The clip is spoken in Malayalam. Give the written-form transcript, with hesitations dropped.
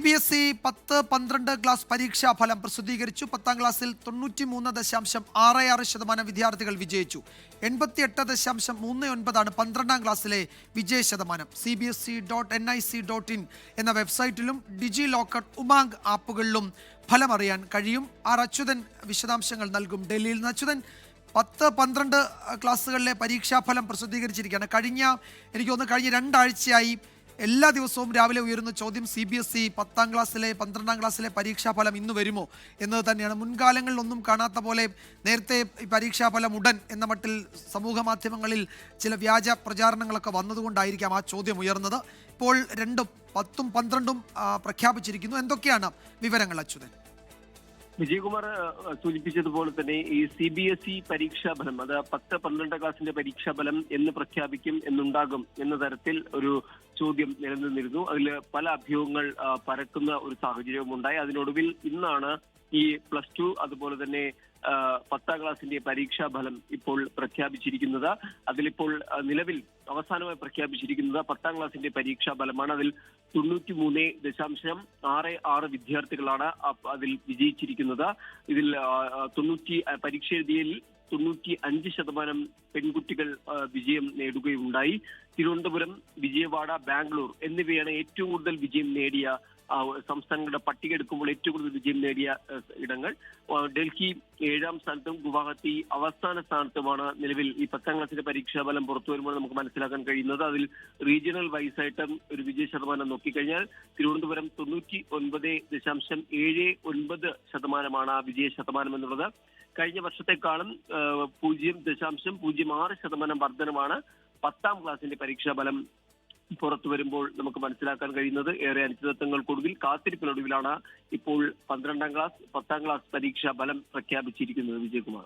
CBSE 10-12 ക്ലാസ് പരീക്ഷാ ഫലം പ്രസിദ്ധീകരിച്ചു. 10ാം ക്ലാസ്സിൽ 93.66% വിദ്യാർത്ഥികൾ വിജയിച്ചു. 88.39 12ാം ക്ലാസ്സിലെ വിജയ ശതമാനം. cbse.nic.in എന്ന വെബ്സൈറ്റിലും ഡിജി ലോക്കർ ഉമാങ് ആപ്പുകളിലും ഫലം അറിയാൻ കഴിയും. അച്യുതൻ വിശദാംശങ്ങൾ നൽകും ഡൽഹിയിൽ നിന്ന്. അച്യുതൻ, 10-12 ക്ലാസ്സുകളിലെ പരീക്ഷാഫലം പ്രസിദ്ധീകരിച്ചിരിക്കുകയാണ്. എനിക്ക് തോന്നുന്നു കഴിഞ്ഞ 2 ആഴ്ചയായി എല്ലാ ദിവസവും രാവിലെ ഉയരുന്ന ചോദ്യം CBSE 10ാം ക്ലാസ്സിലെ 12ാം ക്ലാസ്സിലെ പരീക്ഷാഫലം ഇന്ന് വരുമോ എന്നത് തന്നെയാണ്. മുൻകാലങ്ങളിലൊന്നും കാണാത്ത പോലെ നേരത്തെ ഈ പരീക്ഷാഫലം ഉടൻ എന്ന മട്ടിൽ സമൂഹ മാധ്യമങ്ങളിൽ ചില വ്യാജ പ്രചാരണങ്ങളൊക്കെ വന്നതുകൊണ്ടായിരിക്കാം ആ ചോദ്യം ഉയർന്നത്. ഇപ്പോൾ 10ഉം 12ഉം പ്രഖ്യാപിച്ചിരിക്കുന്നു. എന്തൊക്കെയാണ് വിവരങ്ങൾ അച്യുതൻ? വിജയകുമാർ സൂചിപ്പിച്ചതുപോലെ തന്നെ ഈ CBSE പരീക്ഷാഫലം, അത് 10-12 ക്ലാസിന്റെ പരീക്ഷാഫലം എന്ന് പ്രഖ്യാപിക്കും, എന്നുണ്ടാകും എന്ന തരത്തിൽ ഒരു ചോദ്യം നിലനിന്നിരുന്നു. അതിൽ പല അഭ്യൂഹങ്ങൾ പരക്കുന്ന ഒരു സാഹചര്യവും ഉണ്ടായി. അതിനൊടുവിൽ ഇന്നാണ് ഈ +2 അതുപോലെ തന്നെ 10ാം ക്ലാസിന്റെ പരീക്ഷാഫലം ഇപ്പോൾ പ്രഖ്യാപിച്ചിരിക്കുന്നത്. അതിലിപ്പോൾ നിലവിൽ അവസാനമായി പ്രഖ്യാപിച്ചിരിക്കുന്നത് 10ാം ക്ലാസിന്റെ പരീക്ഷാഫലമാണ്. അതിൽ 93.66 വിദ്യാർത്ഥികളാണ് അതിൽ വിജയിച്ചിരിക്കുന്നത്. ഇതിൽ പരീക്ഷ എഴുതിയതിൽ 95% പെൺകുട്ടികൾ വിജയം നേടുകയുണ്ടായി. തിരുവനന്തപുരം, വിജയവാഡ, ബാംഗ്ലൂർ എന്നിവയാണ് ഏറ്റവും കൂടുതൽ വിജയം നേടിയ സംസ്ഥാനങ്ങളുടെ പട്ടിക എടുക്കുമ്പോൾ ഏറ്റവും കൂടുതൽ വിജയം നേടിയ ഇടങ്ങൾ. ഡൽഹി 7ാം സ്ഥാനത്തും ഗുവാഹത്തി അവസാന സ്ഥാനത്തുമാണ് നിലവിൽ ഈ 10ാം ക്ലാസിന്റെ പരീക്ഷാഫലം പുറത്തു വരുമ്പോൾ നമുക്ക് മനസ്സിലാക്കാൻ കഴിയുന്നത്. അതിൽ റീജിയണൽ വൈസ് ആയിട്ട് ഒരു വിജയ ശതമാനം നോക്കിക്കഴിഞ്ഞാൽ തിരുവനന്തപുരം 99.79% വിജയ ശതമാനം എന്നുള്ളത്. കഴിഞ്ഞ വർഷത്തെക്കാളും 0.06% വർധനമാണ് 10ാം ക്ലാസിന്റെ പരീക്ഷാഫലം പുറത്തു വരുമ്പോൾ നമുക്ക് മനസ്സിലാക്കാൻ കഴിയുന്നത്. ഏറെ അനിശ്ചിതത്വങ്ങൾക്കൊടുവിൽ, കാത്തിരിപ്പിനൊടുവിലാണ് ഇപ്പോൾ 12ാം ക്ലാസ് 10ാം ക്ലാസ് പരീക്ഷാ ഫലം പ്രഖ്യാപിച്ചിരിക്കുന്നത്. വിജയകുമാർ.